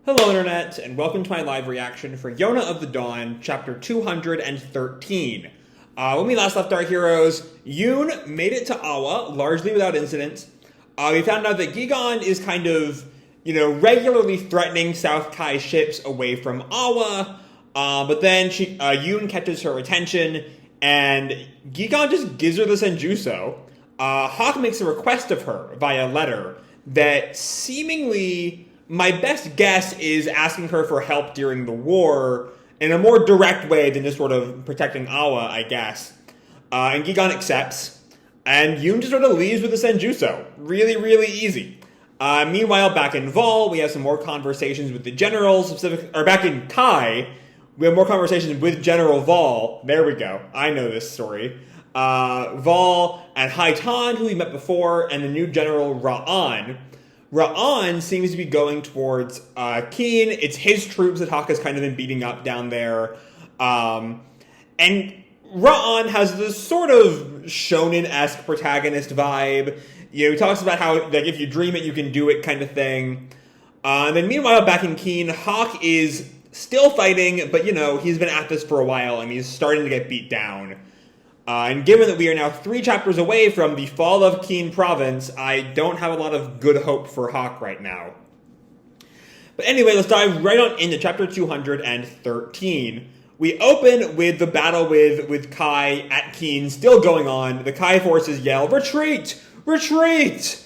Hello Internet, and welcome to my live reaction for Yona of the Dawn, chapter 213. When we last left our heroes, Yoon made it to Awa, largely without incident. We found out that Gi-Gan is kind of, regularly threatening South Kai ships away from Awa, but then Yoon catches her attention, and Gi-Gan just gives her the Senjutsu. Hawk makes a request of her via letter that seemingly, my best guess is asking her for help during the war in a more direct way than just sort of protecting Awa, I guess. And Gi-Gan accepts, and Yoon just sort of leaves with the Senjutsu. Really, really easy. Meanwhile, back in Vol, we have some more conversations with the generals, back in Kai, we have more conversations with General Vol. There we go. I know this story. Vol and Haitan, who we met before, and the new General Rawon. Rawon seems to be going towards Keen. It's his troops that Hawk has kind of been beating up down there. And Rawon has this sort of shonen-esque protagonist vibe. He talks about how, like, if you dream it, you can do it kind of thing. And then meanwhile, back in Keen, Hawk is still fighting, but, he's been at this for a while, and he's starting to get beat down. And given that we are now 3 chapters away from the fall of Keen Province, I don't have a lot of good hope for Hawk right now. But anyway, let's dive right on into chapter 213. We open with the battle with Kai at Keen still going on. The Kai forces yell, "Retreat! Retreat!"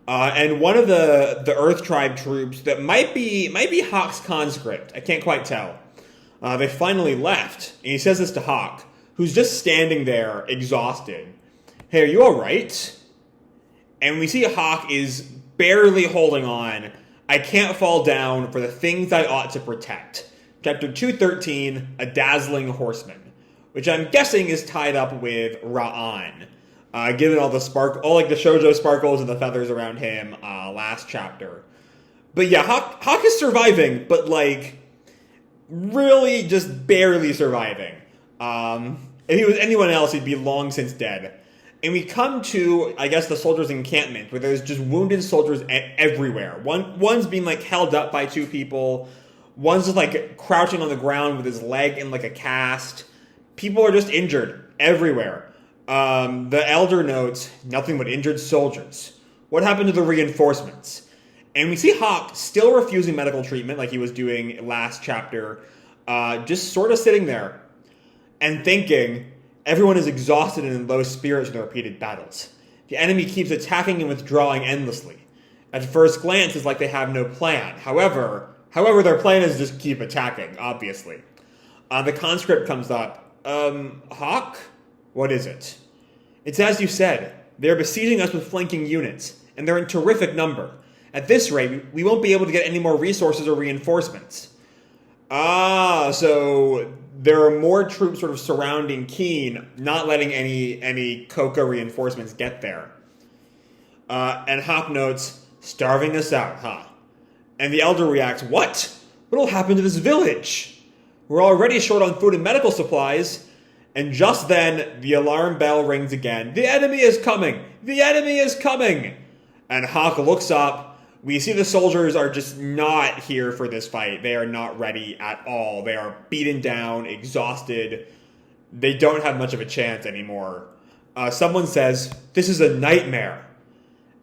And one of the Earth Tribe troops that might be Hawk's conscript, I can't quite tell. They finally left, and he says this to Hawk, who's just standing there, exhausted. "Hey, are you alright?" And we see Hawk is barely holding on. "I can't fall down for the things I ought to protect." Chapter 213, A Dazzling Horseman, which I'm guessing is tied up with Rawon, given all the the shoujo sparkles and the feathers around him last chapter. But yeah, Hawk is surviving, but really just barely surviving. If he was anyone else, he'd be long since dead. And we come to, I guess, the soldiers' encampment, where there's just wounded soldiers everywhere. One's being, held up by 2 people. One's just, crouching on the ground with his leg in, a cast. People are just injured everywhere. The elder notes, "Nothing but injured soldiers. What happened to the reinforcements?" And we see Hawk still refusing medical treatment like he was doing last chapter, just sort of sitting there and thinking, everyone is exhausted and in low spirits in the repeated battles. The enemy keeps attacking and withdrawing endlessly. At first glance, it's like they have no plan. However, their plan is just keep attacking, obviously. The conscript comes up. Hawk? What is it?" "It's as you said. They're besieging us with flanking units, and they're in terrific number. At this rate, we won't be able to get any more resources or reinforcements." So there are more troops sort of surrounding Keen, not letting any Kouka reinforcements get there. And Hawk notes, "Starving us out, huh?" And the elder reacts, "What? What'll happen to this village? We're already short on food and medical supplies." And just then, the alarm bell rings again. "The enemy is coming! The enemy is coming!" And Hawk looks up. We see the soldiers are just not here for this fight. They are not ready at all. They are beaten down, exhausted. They don't have much of a chance anymore. Someone says, "This is a nightmare."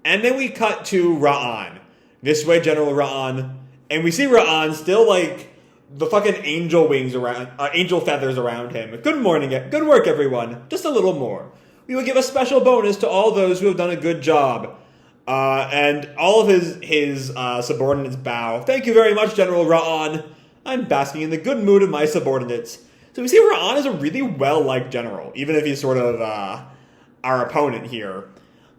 And then we cut to Rawon. "This way, General Rawon." And we see Rawon still the fucking angel wings around, angel feathers around him. "Good morning, good work everyone. Just a little more. We will give a special bonus to all those who have done a good job." And all of his subordinates bow. "Thank you very much, General Rawon. I'm basking in the good mood of my subordinates." So we see Rawon is a really well-liked general, even if he's sort of our opponent here.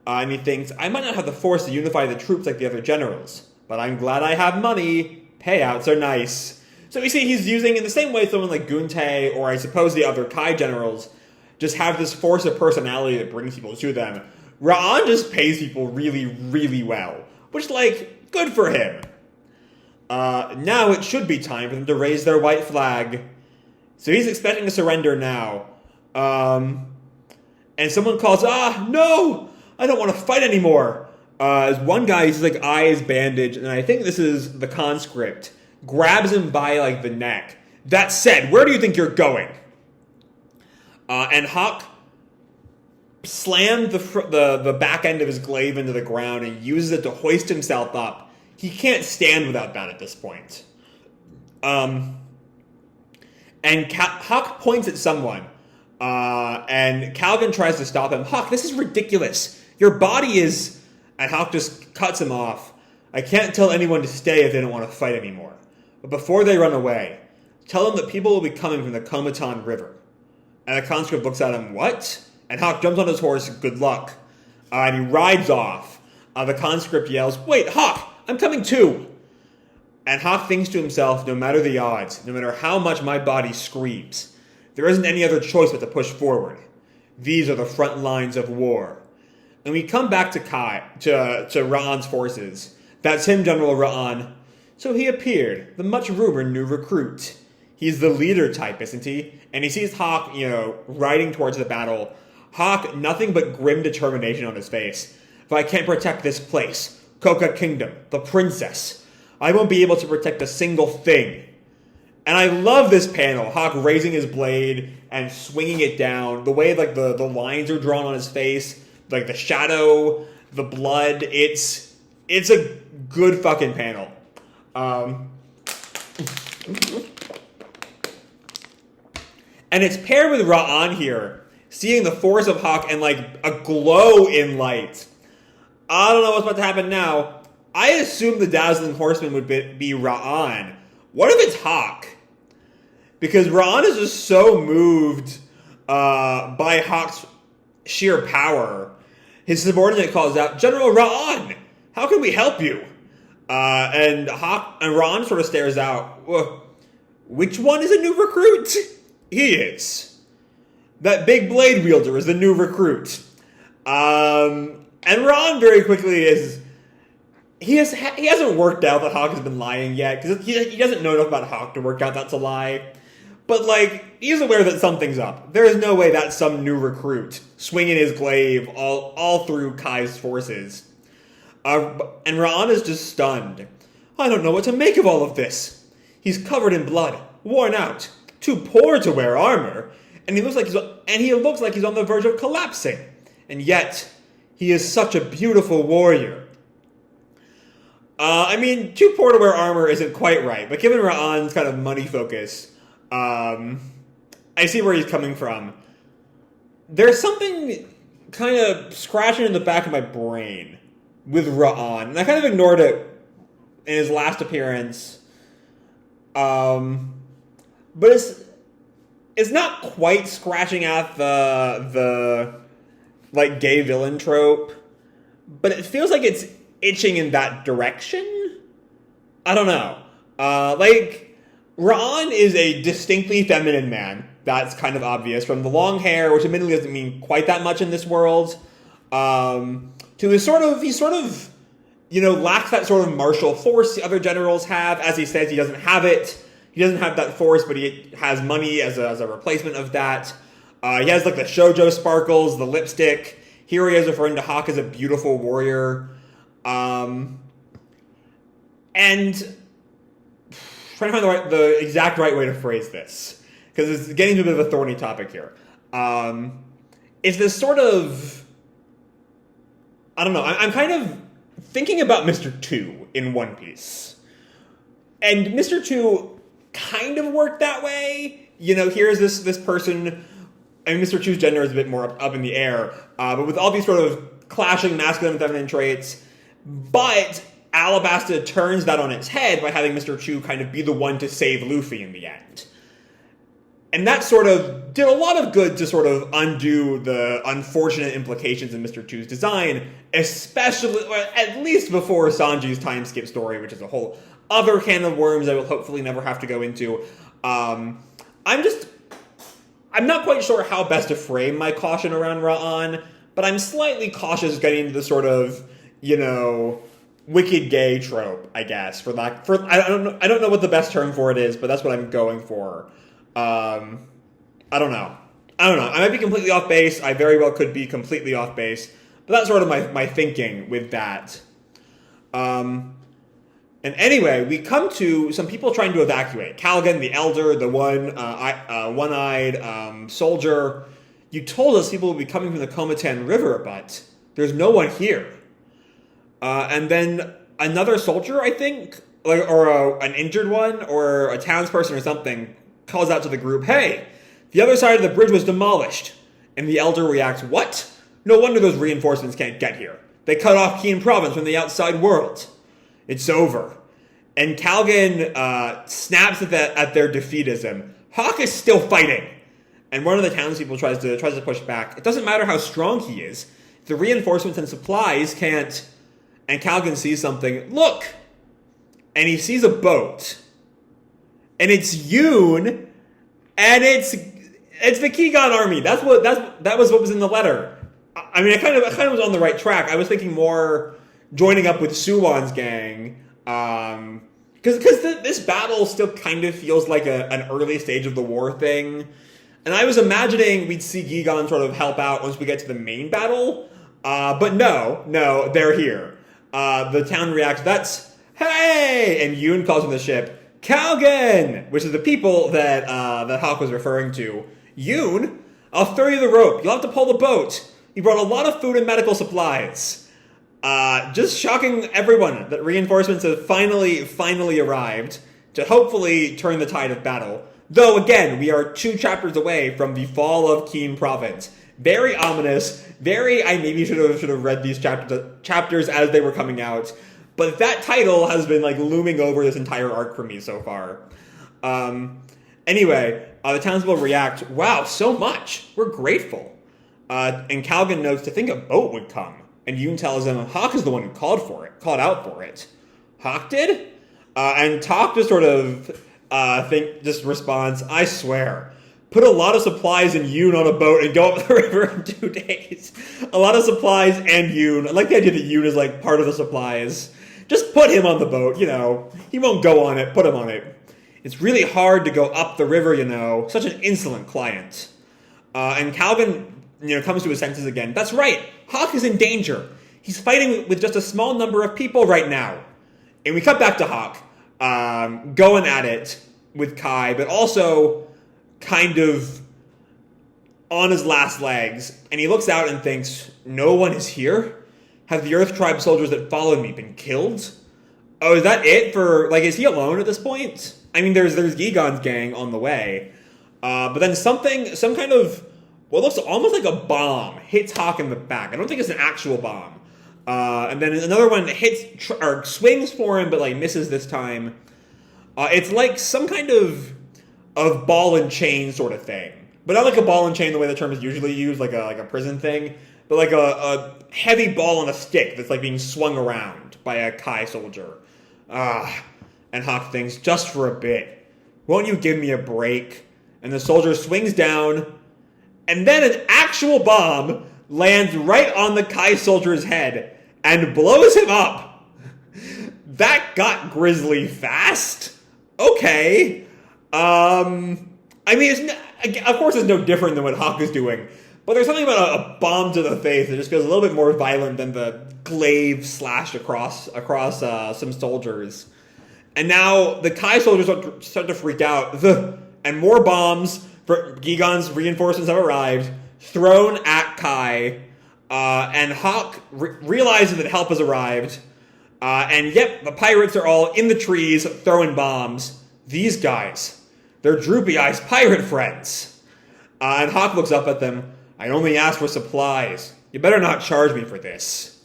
And he thinks, "I might not have the force to unify the troops like the other generals, but I'm glad I have money. Payouts are nice." So we see he's using, in the same way someone like Guntae, or I suppose the other Kai generals, just have this force of personality that brings people to them. Rawon just pays people really, really well, which, good for him. Now it should be time for them to raise their white flag. So he's expecting a surrender now. And someone calls, "No! I don't want to fight anymore." As one guy, his eyes bandaged, and I think this is the conscript, grabs him by, like, the neck. That said, where do you think you're going? And Hawk slammed the back end of his glaive into the ground and uses it to hoist himself up. He can't stand without that at this point. And Hawk points at someone, and Calvin tries to stop him. Hawk, this is ridiculous. Your body is... And Hawk just cuts him off. I can't tell anyone to stay if they don't want to fight anymore. But before they run away, tell them that people will be coming from the Komaton River. And the conscript looks at him, what? And Hawk jumps on his horse, good luck. And he rides off. The conscript yells, wait, Hawk, I'm coming too. And Hawk thinks to himself, no matter the odds, no matter how much my body screams, there isn't any other choice but to push forward. These are the front lines of war. And we come back to Rawon's forces. That's him, General Rawon. So he appeared, the much-rumored new recruit. He's the leader type, isn't he? And he sees Hawk, riding towards the battle. Hawk, nothing but grim determination on his face. If I can't protect this place, Kouka Kingdom, the princess, I won't be able to protect a single thing. And I love this panel, Hawk raising his blade and swinging it down. The way, like, the lines are drawn on his face, like the shadow, the blood, it's a good fucking panel. And it's paired with Rawon here, seeing the force of Hawk and, like, a glow in light. I don't know what's about to happen now. I assume the Dazzling Horseman would be Rawon. What if it's Hawk? Because Rawon is just so moved by Hawk's sheer power. His subordinate calls out, General Rawon, how can we help you? And Rawon sort of stares out. Which one is a new recruit? He is. That big blade wielder is the new recruit. And Rawon very quickly is... He hasn't worked out that Hawk has been lying yet, because he doesn't know enough about Hawk to work out that's a lie. But, like, he's aware that something's up. There is no way that's some new recruit swinging his glaive all through Kai's forces. And Rawon is just stunned. I don't know what to make of all of this. He's covered in blood, worn out, too poor to wear armor, and he looks like he's on the verge of collapsing. And yet, he is such a beautiful warrior. Too poor to wear armor isn't quite right, but given Rawon's kind of money focus, I see where he's coming from. There's something kind of scratching in the back of my brain with Rawon, and I kind of ignored it in his last appearance. But it's not quite scratching at the like gay villain trope, but it feels like it's itching in that direction. I don't know. Rawon is a distinctly feminine man. That's kind of obvious from the long hair, which admittedly doesn't mean quite that much in this world. To he sort of, lacks that sort of martial force the other generals have. As he says, he doesn't have it. He doesn't have that force, but he has money as a replacement of that. He has, like, the shoujo sparkles, the lipstick. Here he is referring to Hawk as a beautiful warrior. And trying to find the exact right way to phrase this, because it's getting to a bit of a thorny topic here. It's this sort of, I don't know, I'm kind of thinking about Mr. 2 in One Piece. And Mr. 2 kind of worked that way. Here's this person, Mr. 2's gender is a bit more up in the air, but with all these sort of clashing masculine and feminine traits. But Alabasta turns that on its head by having Mr. 2 kind of be the one to save Luffy in the end. And that sort of did a lot of good to sort of undo the unfortunate implications in Mr. 2's design, especially, at least before Sanji's time skip story, which is a whole other can of worms I will hopefully never have to go into. I'm not quite sure how best to frame my caution around Rawon, but I'm slightly cautious getting into the sort of, wicked gay trope, I guess. I don't know what the best term for it is, but that's what I'm going for. I don't know. I might be completely off base. I very well could be completely off base. But that's sort of my thinking with that. And anyway, we come to some people trying to evacuate. Callaghan, the elder, the one-eyed soldier. You told us people would be coming from the Komutan River, but there's no one here. And then another soldier, I think, or an injured one, or a townsperson or something, calls out to the group, "Hey, the other side of the bridge was demolished." And the elder reacts, "What? No wonder those reinforcements can't get here. They cut off Kien Province from the outside world. It's over." And Callaghan snaps at their defeatism. Hawk is still fighting. And one of the townspeople tries to push back. It doesn't matter how strong he is. The reinforcements and supplies can't. And Callaghan sees something. Look! And he sees a boat. And it's Yoon. And it's the Gi-Gan army. That was what was in the letter. I mean, I kind of was on the right track. I was thinking more joining up with Soo-Won's gang. Because this battle still kind of feels like an early stage of the war thing. And I was imagining we'd see Gi-Gan sort of help out once we get to the main battle. But no, they're here. The town reacts, "That's, hey!" And Yoon calls from the ship, "Callaghan!" Which is the people that Hawk was referring to. "Yoon, I'll throw you the rope. You'll have to pull the boat. You brought a lot of food and medical supplies." Just shocking everyone that reinforcements have finally arrived to hopefully turn the tide of battle. Though, again, we are 2 chapters away from the fall of Kien Province. Very ominous. I maybe should have read these chapters as they were coming out. But that title has been looming over this entire arc for me so far. Anyway, the townspeople react, "Wow, so much. We're grateful." And Callaghan notes to think a boat would come. And Yoon tells him Hawk is the one who called out for it. Hawk did? And Talk just sort of just responds, "I swear. Put a lot of supplies and Yoon on a boat and go up the river in 2 days." A lot of supplies and Yoon. I like the idea that Yoon is part of the supplies. Just put him on the boat, He won't go on it. Put him on it. It's really hard to go up the river, Such an insolent client. And Callaghan, comes to his senses again. That's right. Hawk is in danger. He's fighting with just a small number of people right now. And we cut back to Hawk, going at it with Kai, but also kind of on his last legs. And he looks out and thinks, "No one is here? Have the Earth Tribe soldiers that followed me been killed? Oh, is that it for, is he alone at this point? I mean, there's Gi-Gan's gang on the way. But then some kind of, what looks almost like a bomb hits Hawk in the back. I don't think it's an actual bomb. And then another one hits, or swings for him, but misses this time. It's like some kind of ball and chain sort of thing. But not like a ball and chain the way the term is usually used, like a prison thing. But like a heavy ball on a stick that's being swung around by a Kai soldier. And Hawk thinks, just for a bit. Won't you give me a break? And the soldier swings down, and then an actual bomb lands right on the Kai soldier's head and blows him up. That got grisly fast. Okay. I mean, of course it's no different than what Hawk is doing, but there's something about a bomb to the face that just feels a little bit more violent than the glaive slashed across some soldiers. And now the Kai soldiers start to freak out. And more bombs for Gi-Gan's reinforcements have arrived, thrown at Kai. And Hawk realizes that help has arrived. And yep, the pirates are all in the trees throwing bombs. These guys, they're Droopy Eye's pirate friends. And Hawk looks up at them. I only asked for supplies. You better not charge me for this.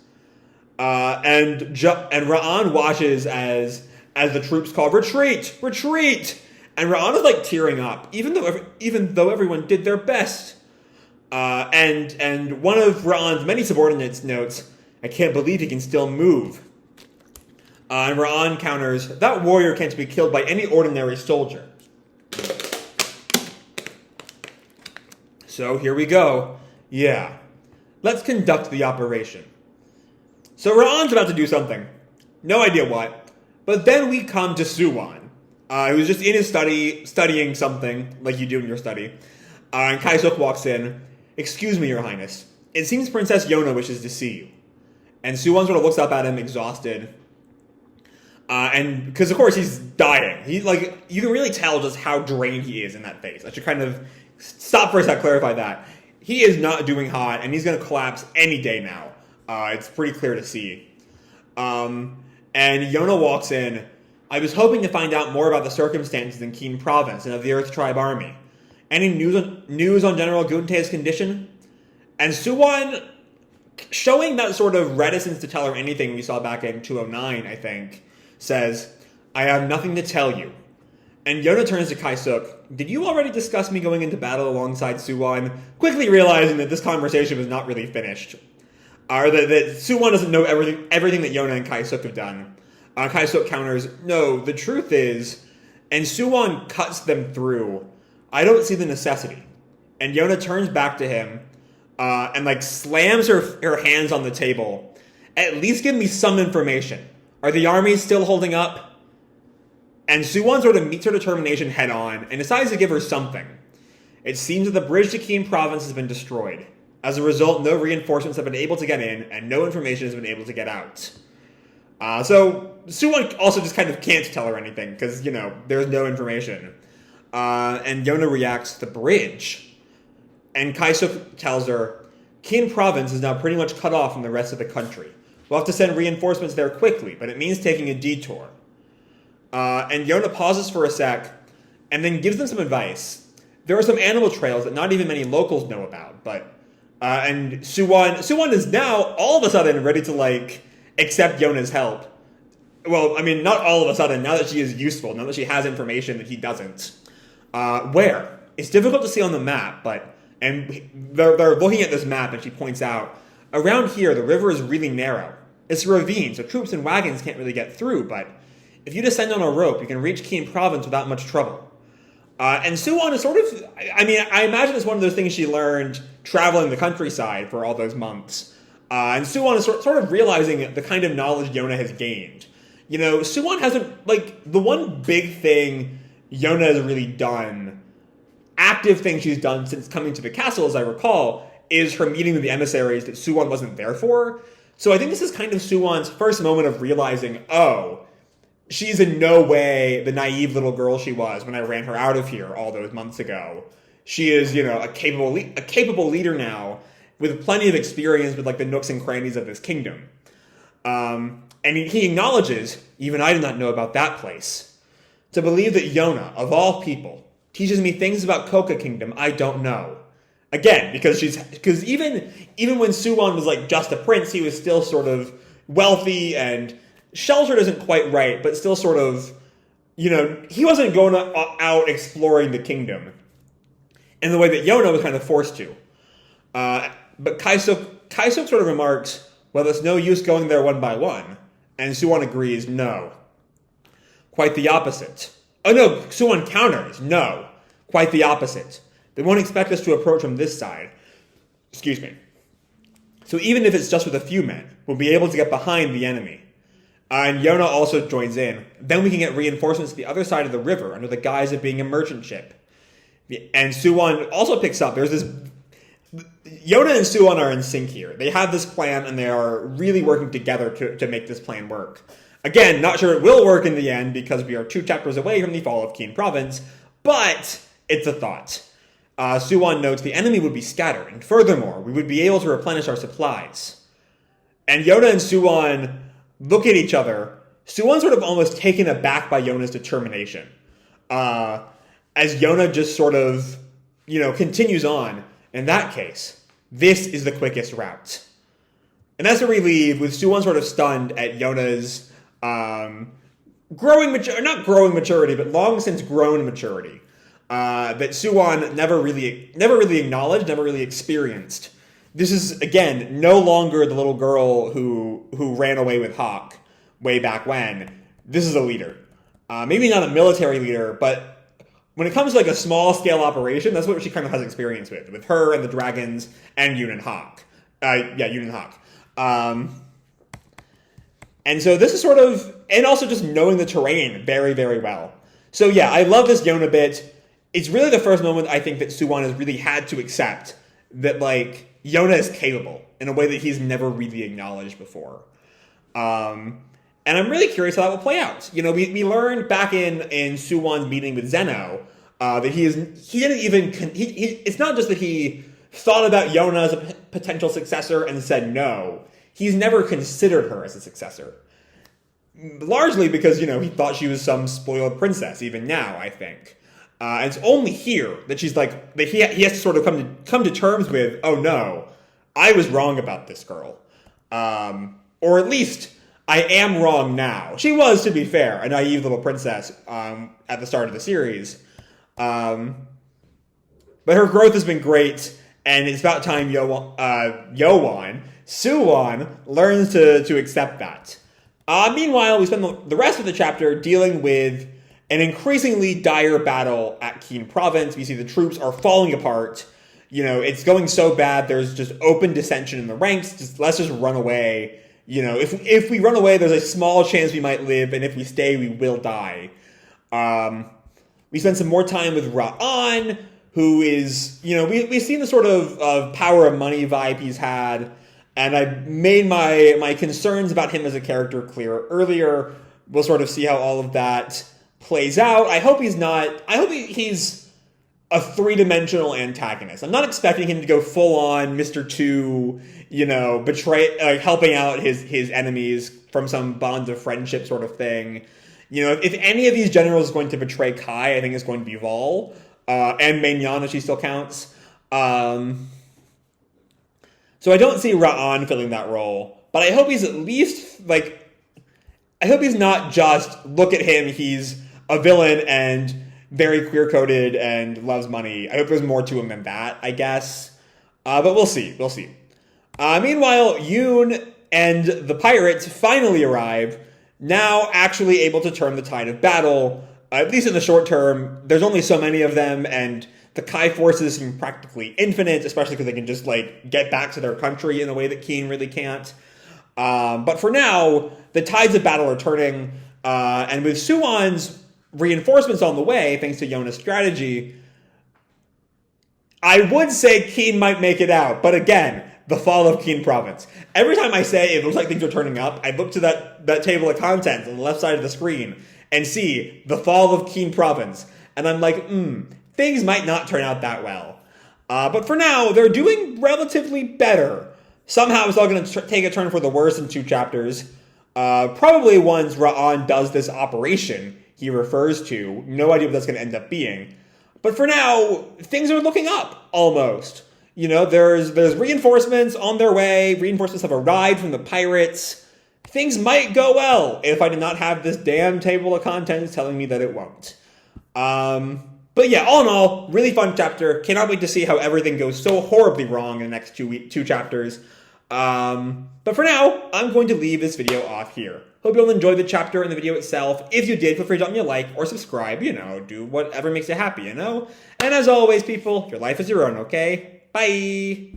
And Rawon watches as the troops call, retreat, retreat. And Rawon is tearing up, even though everyone did their best. And one of Rawon's many subordinates notes, I can't believe he can still move. And Rawon counters, that warrior can't be killed by any ordinary soldier. So here we go. Yeah. Let's conduct the operation. So Rawon's about to do something. No idea what. But then we come to Soo-Won, who's just in his study, studying something, like you do in your study. And Kai-Suk walks in. Excuse me, Your Highness. It seems Princess Yona wishes to see you. And Soo-Won sort of looks up at him, exhausted. And because, of course, he's dying. You can really tell just how drained he is in that face. I should kind of stop for a sec, clarify that. He is not doing hot, and he's going to collapse any day now. It's pretty clear to see. And Yona walks in. I was hoping to find out more about the circumstances in Keen Province and of the Earth Tribe Army. Any news on General Gunte's condition? And Soo-Won, showing that sort of reticence to tell her anything we saw back in 209, I think, says, I have nothing to tell you. And Yona turns to Kai-suk. Did you already discuss me going into battle alongside Soo-Won? Quickly realizing that this conversation was not really finished. Or that Soo-Won doesn't know everything that Yona and Kai-suk have done. Kai-suk counters, no, the truth is, and Soo-Won cuts them through, I don't see the necessity. And Yona turns back to him and slams her hands on the table. At least give me some information. Are the armies still holding up? And Soo-Won sort of meets her determination head on and decides to give her something. It seems that the bridge to Keen Province has been destroyed. As a result, no reinforcements have been able to get in, and no information has been able to get out. So Soo-Won also just kind of can't tell her anything, because, there's no information. And Yona reacts, the bridge. And Kai-suk tells her, Keen Province is now pretty much cut off from the rest of the country. We'll have to send reinforcements there quickly, but it means taking a detour. And Yona pauses for a sec, and then gives them some advice. There are some animal trails that not even many locals know about, but... and Soo-Won is now, all of a sudden, ready to, accept Yona's help. Well, I mean, not all of a sudden, now that she is useful, now that she has information that he doesn't. Where? It's difficult to see on the map, and they're looking at this map, and she points out, around here, the river is really narrow. It's a ravine, so troops and wagons can't really get through, but if you descend on a rope, you can reach Keen Province without much trouble. And Soo-Won is sort of, I imagine it's one of those things she learned traveling the countryside for all those months. And Soo-Won is sort of realizing the kind of knowledge Yona has gained. Soo-Won hasn't, the one big thing Yona has really done, active thing she's done since coming to the castle, as I recall, is her meeting with the emissaries that Soo-Won wasn't there for. So I think this is kind of Soo-Won's first moment of realizing, she's in no way the naive little girl she was when I ran her out of here all those months ago. She is, a capable leader now with plenty of experience with the nooks and crannies of this kingdom. And he acknowledges, even I did not know about that place. To believe that Yona, of all people, teaches me things about Kouka Kingdom I don't know. Again, because even when Soo-Won was just a prince, he was still sort of wealthy and sheltered isn't quite right, but still sort of, he wasn't going out exploring the kingdom in the way that Yona was kind of forced to. But Kai-suk sort of remarks, well, there's no use going there one by one. And Soo-Won agrees, no. Quite the opposite. Oh no, Soo-Won counters, no. Quite the opposite. They won't expect us to approach from this side. Excuse me. So even if it's just with a few men, we'll be able to get behind the enemy. And Yona also joins in. Then we can get reinforcements to the other side of the river under the guise of being a merchant ship. And Soo-Won also picks up. There's this... Yona and Soo-Won are in sync here. They have this plan, and they are really working together to make this plan work. Again, not sure it will work in the end, because we are 2 chapters away from the fall of Keen Province, but it's a thought. Soo-Won notes the enemy would be scattered, and furthermore, we would be able to replenish our supplies. And Yona and Soo-Won look at each other. Soo-Won's sort of almost taken aback by Yona's determination. As Yona just sort of, continues on. In that case, this is the quickest route. And that's where we leave, with Soo-Won sort of stunned at Yona's not growing maturity, but long since grown maturity. That Soo-Won never really acknowledged, never really experienced. This is, again, no longer the little girl who ran away with Hawk way back when. This is a leader. Maybe not a military leader, but when it comes to a small-scale operation, that's what she kind of has experience with her and the dragons and Yoon and Hawk. Yoon and Hawk. And so this is sort of, and also just knowing the terrain very, very well. So yeah, I love this Yona bit. It's really the first moment I think that Soo-Won has really had to accept that, Yona is capable in a way that he's never really acknowledged before. And I'm really curious how that will play out. You know, we learned back in Soo-Won's meeting with Zeno that he didn't even, it's not just that he thought about Yona as a potential successor and said no. He's never considered her as a successor. Largely because, you know, he thought she was some spoiled princess, even now, I think. And it's only here that she's like, that he has to sort of come to terms with, oh no, I was wrong about this girl. Or at least, I am wrong now. She was, to be fair, a naive little princess at the start of the series. But her growth has been great, and it's about time Soo-Won learns to accept that. Meanwhile, we spend the rest of the chapter dealing with an increasingly dire battle at Kien Province. We see the troops are falling apart. You know, it's going so bad, there's just open dissension in the ranks. Let's just run away. You know, if we run away, there's a small chance we might live, and if we stay, we will die. We spend some more time with Rawon, who is, you know, we've seen the sort of power of money vibe he's had, and I made my concerns about him as a character clear earlier. We'll sort of see how all of that plays out. I hope he's a three-dimensional antagonist. I'm not expecting him to go full-on Mr. 2, you know, helping out his enemies from some bonds of friendship sort of thing. You know, if any of these generals is going to betray Kai, I think it's going to be Vol. And Maignan, if she still counts. So I don't see Rawon filling that role. But I hope he's at least, I hope he's not just, look at him, he's a villain and very queer-coded and loves money. I hope there's more to him than that, I guess. But we'll see. Meanwhile, Yoon and the pirates finally arrive, now actually able to turn the tide of battle. At least in the short term, there's only so many of them, and the Kai forces seem practically infinite, especially because they can just, get back to their country in a way that Kien really can't. But for now, the tides of battle are turning, and with Soo-Won's reinforcements on the way, thanks to Yona's strategy, I would say Kien might make it out. But again, the fall of Kien Province. Every time I say it looks like things are turning up, I look to that table of contents on the left side of the screen and see the fall of Kien Province. And I'm like, things might not turn out that well. But for now, they're doing relatively better. Somehow it's all going to take a turn for the worse in 2 chapters. Probably once Rawon does this operation he refers to. No idea what that's going to end up being. But for now, things are looking up, almost. You know, there's reinforcements on their way. Reinforcements have arrived from the pirates. Things might go well if I did not have this damn table of contents telling me that it won't. But yeah, all in all, really fun chapter. Cannot wait to see how everything goes so horribly wrong in the next 2 chapters. But for now, I'm going to leave this video off here. Hope you all enjoyed the chapter and the video itself. If you did, feel free to drop me a like or subscribe, you know, do whatever makes you happy, you know? And as always, people, your life is your own, okay? Bye!